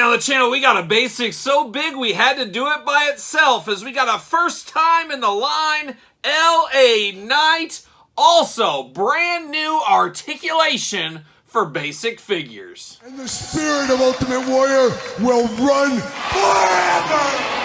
on the channel, we got a basic so big we had to do it by itself, as we got a first time in the line LA Knight. Also, brand new articulation for basic figures. And the spirit of Ultimate Warrior will run forever!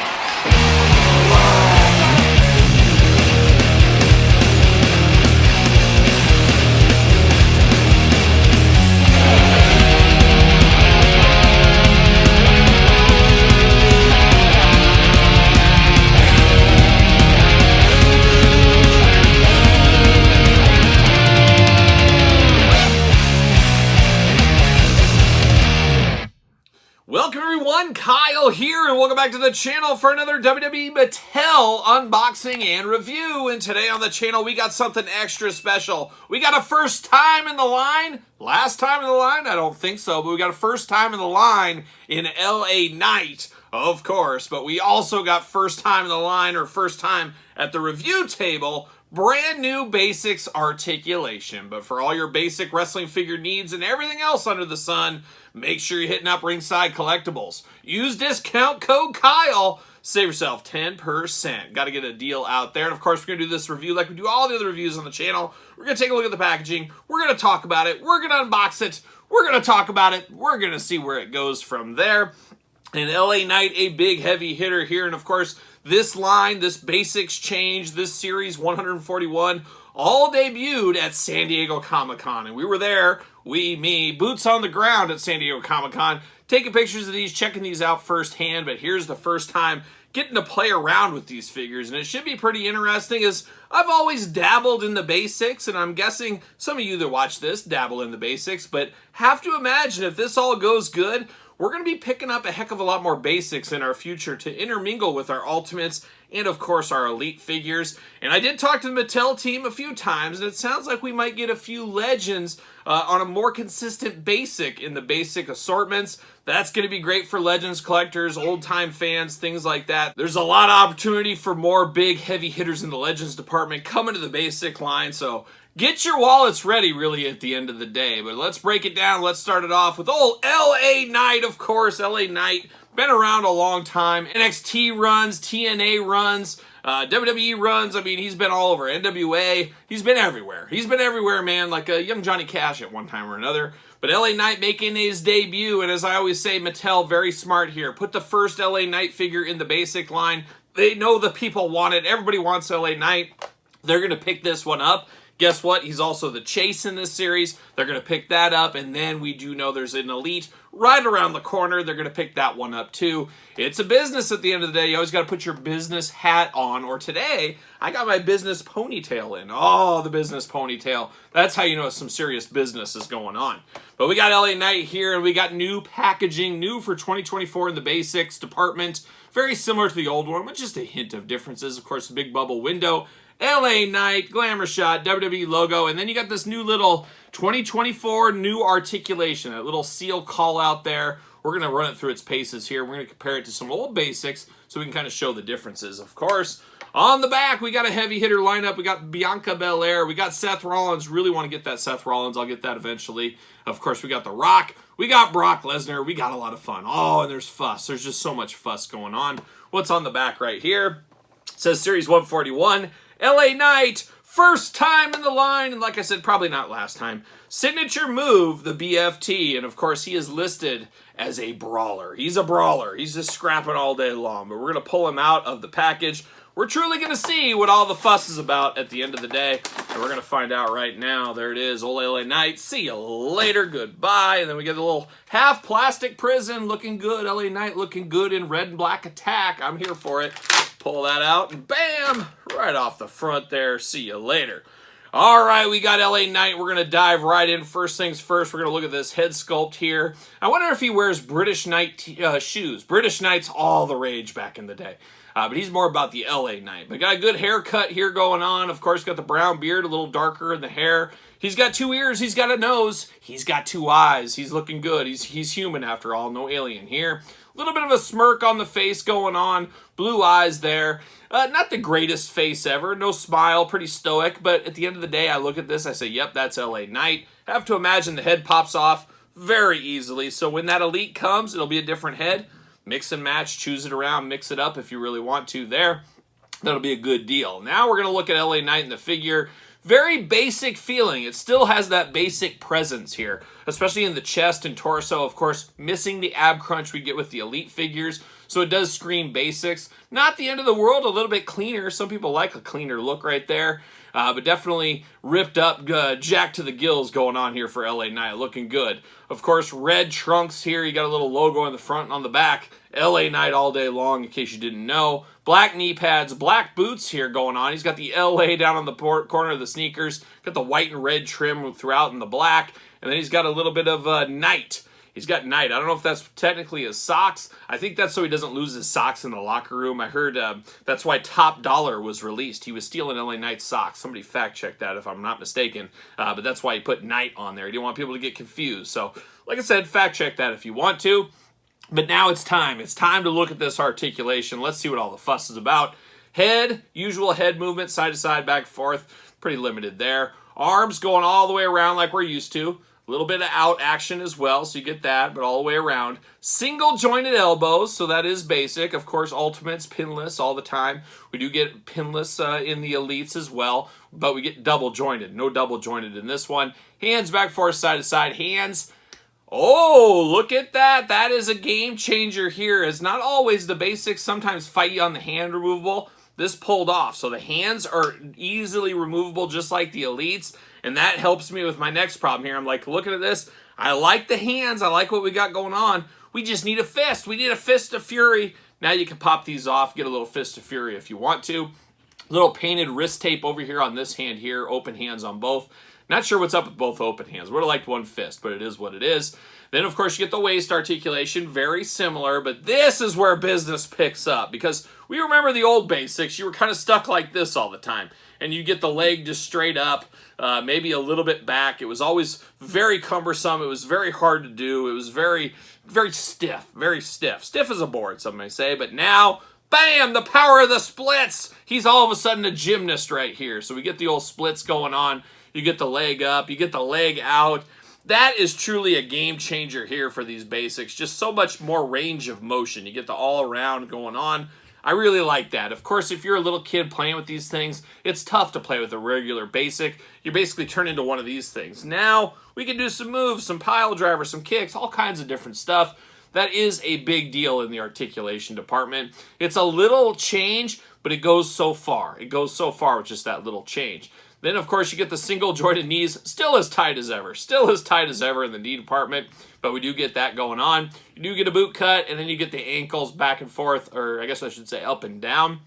Welcome everyone, Kyle here, and welcome back to the channel for another WWE Mattel unboxing and review. And today on the channel, we got something extra special. We got a first time in the line. Last time in the line? I don't think so, but we got a first time in the line in LA Knight, of course. But we also got first time in the line, or first time at the review table, brand new basics articulation. But for all your basic wrestling figure needs and everything else under the sun, make sure you're hitting up Ringside Collectibles. Use discount code Kyle. Save yourself 10%. Got to get a deal out there. And of course, we're going to do this review like we do all the other reviews on the channel. We're going to take a look at the packaging. We're going to talk about it. We're going to unbox it. We're going to talk about it. We're going to see where it goes from there. And LA Knight, a big heavy hitter here. And of course, this line, this basics change, this series 141, all debuted at San Diego Comic-Con. And we were there, me, boots on the ground at San Diego Comic-Con, taking pictures of these, checking these out firsthand. But here's the first time getting to play around with these figures. And it should be pretty interesting, as I've always dabbled in the basics. And I'm guessing some of you that watch this dabble in the basics. But have to imagine, if this all goes good, we're going to be picking up a heck of a lot more basics in our future to intermingle with our Ultimates and, of course, our Elite figures. And I did talk to the Mattel team a few times, and it sounds like we might get a few Legends on a more consistent basic in the basic assortments. That's going to be great for Legends collectors, old-time fans, things like that. There's a lot of opportunity for more big, heavy hitters in the Legends department coming to the basic line, so get your wallets ready, really, at the end of the day. But let's break it down. Let's start it off with old LA Knight, of course. LA Knight, been around a long time. NXT runs, TNA runs, WWE runs. I mean, he's been all over. NWA, he's been everywhere. He's been everywhere, man, like a young Johnny Cash at one time or another. But LA Knight making his debut, and as I always say, Mattel, very smart here. Put the first LA Knight figure in the basic line. They know the people want it. Everybody wants LA Knight. They're going to pick this one up. Guess what? He's also the Chase in this series. They're going to pick that up, and then we do know there's an Elite right around the corner. They're going to pick that one up too. It's a business at the end of the day. You always got to put your business hat on, or today, I got my business ponytail in. Oh, the business ponytail. That's how you know some serious business is going on. But we got LA Knight here, and we got new packaging, new for 2024 in the basics department. Very similar to the old one, with just a hint of differences. Of course, the big bubble window. LA Knight, glamour shot, WWE logo, and then you got this new little 2024 new articulation, that little seal call out there. We're going to run it through its paces here. We're going to compare it to some old basics so we can kind of show the differences. Of course, on the back, we got a heavy hitter lineup. We got Bianca Belair. We got Seth Rollins. Really want to get that Seth Rollins. I'll get that eventually. Of course, we got The Rock. We got Brock Lesnar. We got a lot of fun. Oh, and there's fuss. There's just so much fuss going on. What's on the back right here? It says Series 141. LA Knight, first time in the line, and like I said, probably not last time. Signature move, the BFT, and of course he is listed as a brawler. He's a brawler. He's just scrapping all day long, but we're going to pull him out of the package. We're truly going to see what all the fuss is about at the end of the day, and we're going to find out right now. There it is, old LA Knight. See you later, goodbye. And then we get a little half plastic prison, looking good. LA Knight looking good in red and black attack. I'm here for it. Pull that out, and bam, right off the front there. See you later. All right, we got LA Knight. We're going to dive right in. First things first, we're going to look at this head sculpt here. I wonder if he wears British Knight shoes. British Knights, all the rage back in the day. But he's more about the LA Knight. But got a good haircut here going on. Of course, got the brown beard, a little darker in the hair. He's got 2 ears. He's got a nose. He's got 2 eyes. He's looking good. He's human after all. No alien here. A little bit of a smirk on the face going on. Blue eyes there. Not the greatest face ever. No smile. Pretty stoic. But at the end of the day, I look at this. I say, yep, that's LA Knight. Have to imagine the head pops off. very easily. So when that elite comes, it'll be a different head. Mix and match, choose it around, mix it up if you really want to there. That'll be a good deal. Now we're going to look at LA Knight in the figure. Very basic feeling. It still has that basic presence here, especially in the chest and torso. Of course, missing the ab crunch we get with the elite figures. So it does scream basics. Not the end of the world, a little bit cleaner. Some people like a cleaner look right there. But definitely ripped up, jacked to the gills going on here for LA Knight. Looking good. Of course, red trunks here. You got a little logo on the front and on the back. LA Knight all day long, in case you didn't know. Black knee pads, black boots here going on. He's got the LA down on the corner of the sneakers. Got the white and red trim throughout in the black. And then he's got a little bit of Knight. He's got Knight. I don't know if that's technically his socks. I think that's so he doesn't lose his socks in the locker room. I heard that's why Top Dollar was released. He was stealing LA Knight's socks. Somebody fact check that if I'm not mistaken. But that's why he put Knight on there. He didn't want people to get confused. So, like I said, fact check that if you want to. But now it's time. It's time to look at this articulation. Let's see what all the fuss is about. Head, usual head movement, side to side, back and forth. Pretty limited there. Arms going all the way around like we're used to. A little bit of out action as well, so you get that, but all the way around. Single jointed elbows, so that is basic. Of course, Ultimates, pinless all the time. We do get pinless in the Elites as well, but we get double jointed. No double jointed in this one. Hands back, forth, side to side. Hands. Oh, look at that. That is a game changer here. It's not always the basics. Sometimes fight you on the hand removable. This pulled off, so the hands are easily removable just like the Elites. And that helps me with my next problem here. I'm like, looking at this, I like the hands. I like what we got going on. We just need a fist. We need a fist of fury. Now you can pop these off, get a little fist of fury if you want to. Little painted wrist tape over here on this hand here. Open hands on both. Not sure what's up with both open hands. Would have liked one fist, but it is what it is. Then, of course, you get the waist articulation. Very similar, but this is where business picks up. Because we remember the old basics. You were kind of stuck like this all the time. And you get the leg just straight up, maybe a little bit back. It was always very cumbersome. It was very hard to do. It was very, very stiff. Very stiff. Stiff as a board, some may say. But now, bam, the power of the splits. He's all of a sudden a gymnast right here. So we get the old splits going on. You get the leg up. You get the leg out. That is truly a game changer here for these basics. Just so much more range of motion. You get the all around going on. I really like that. Of course, if you're a little kid playing with these things, it's tough to play with a regular basic. You basically turn into one of these things. Now, we can do some moves, some pile drivers, some kicks, all kinds of different stuff. That is a big deal in the articulation department. It's a little change, but it goes so far. It goes so far with just that little change. Then, of course, you get the single jointed knees, still as tight as ever. Still as tight as ever in the knee department, but we do get that going on. You do get a boot cut, and then you get the ankles back and forth, or I guess I should say up and down.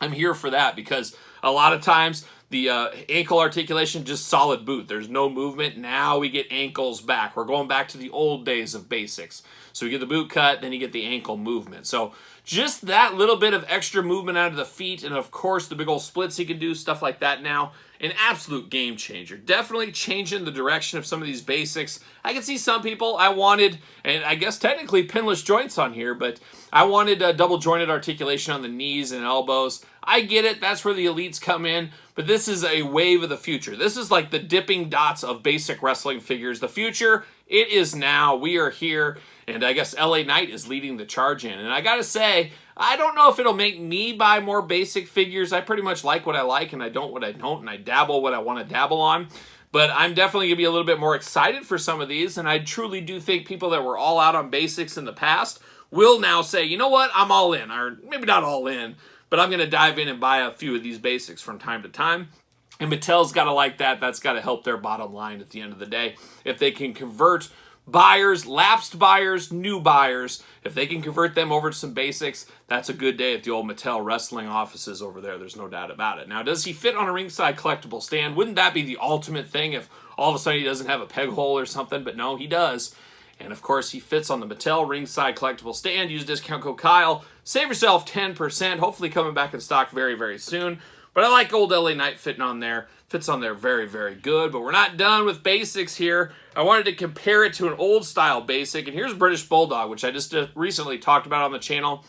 I'm here for that because a lot of times the ankle articulation, just solid boot. There's no movement. Now we get ankles back. We're going back to the old days of basics. So we get the boot cut, then you get the ankle movement. So just that little bit of extra movement out of the feet, and of course the big old splits he can do, stuff like that now. An absolute game changer. Definitely changing the direction of some of these basics. I can see some people, I wanted, and I guess technically pinless joints on here, but I wanted a double jointed articulation on the knees and elbows. I get it, that's where the Elites come in, but this is a wave of the future. This is like the dipping dots of basic wrestling figures. The future, it is now. We are here, and I guess LA Knight is leading the charge in. And I gotta say, I don't know if it'll make me buy more basic figures. I pretty much like what I like, and I don't what I don't, and I dabble what I want to dabble on. But I'm definitely going to be a little bit more excited for some of these, and I truly do think people that were all out on basics in the past will now say, you know what, I'm all in. Or maybe not all in, but I'm going to dive in and buy a few of these basics from time to time. And Mattel's got to like that. That's got to help their bottom line at the end of the day. If they can convert buyers, lapsed buyers, new buyers, if they can convert them over to some basics, that's a good day at the old Mattel wrestling offices over there. There's no doubt about it. Now, does he fit on a ringside collectible stand? Wouldn't that be the ultimate thing if all of a sudden he doesn't have a peg hole or something? But no, he does. And of course, he fits on the Mattel ringside collectible stand. Use discount code Kyle. Save yourself 10%. Hopefully coming back in stock very, very soon. But I like old LA Knight fitting on there. Fits on there very, very good. But we're not done with basics here. I wanted to compare it to an old style basic. And here's British Bulldog, which I just recently talked about on the channel.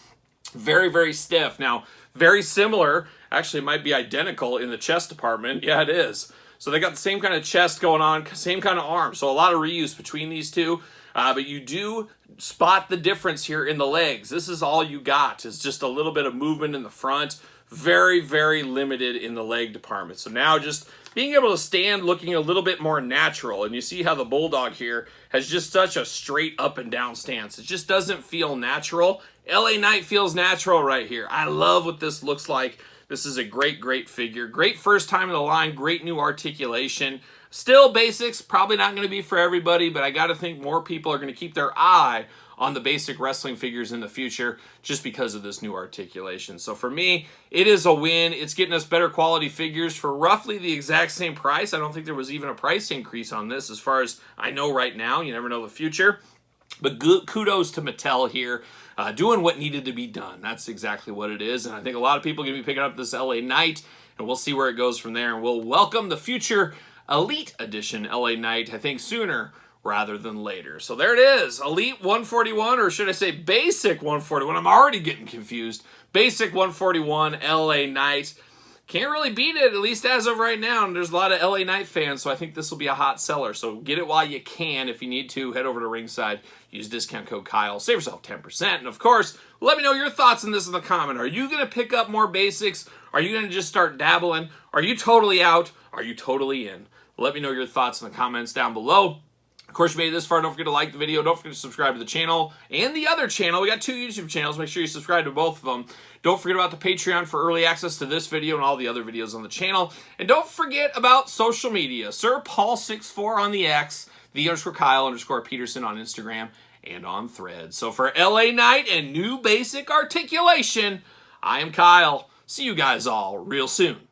Very, very stiff. Now, very similar. Actually, it might be identical in the chest department. Yeah, it is. So they got the same kind of chest going on, same kind of arm. So a lot of reuse between these two. But you do spot the difference here in the legs. This is all you got, is just a little bit of movement in the front. Very, very limited in the leg department. So now just being able to stand looking a little bit more natural. And you see how the Bulldog here has just such a straight up and down stance. It just doesn't feel natural. LA Knight feels natural right here. I love what this looks like. This is a great, great figure. Great first time in the line. Great new articulation. Still basics, probably not going to be for everybody, but I got to think more people are going to keep their eye on the basic wrestling figures in the future just because of this new articulation. So for me, it is a win. It's getting us better quality figures for roughly the exact same price. I don't think there was even a price increase on this as far as I know right now. You never know the future. But kudos to Mattel here, doing what needed to be done. That's exactly what it is. And I think a lot of people are going to be picking up this LA Knight, and we'll see where it goes from there. And we'll welcome the future Elite Edition LA Knight, I think, sooner rather than later. So there it is, Elite 141, or should I say Basic 141? I'm already getting confused. Basic 141 LA Knight. Can't really beat it, at least as of right now. And there's a lot of LA Knight fans, so I think this will be a hot seller. So get it while you can. If you need to, head over to Ringside. Use discount code Kyle. Save yourself 10%. And of course, let me know your thoughts on this in the comment. Are you going to pick up more basics? Are you going to just start dabbling? Are you totally out? Are you totally in? Let me know your thoughts in the comments down below. Of course, you made it this far. Don't forget to like the video. Don't forget to subscribe to the channel and the other channel. We got 2 YouTube channels. Make sure you subscribe to both of them. Don't forget about the Patreon for early access to this video and all the other videos on the channel. And don't forget about social media. Sir Paul64 on the X, _Kyle_Peterson on Instagram and on Threads. So for LA Knight and new basic articulation, I am Kyle. See you guys all real soon.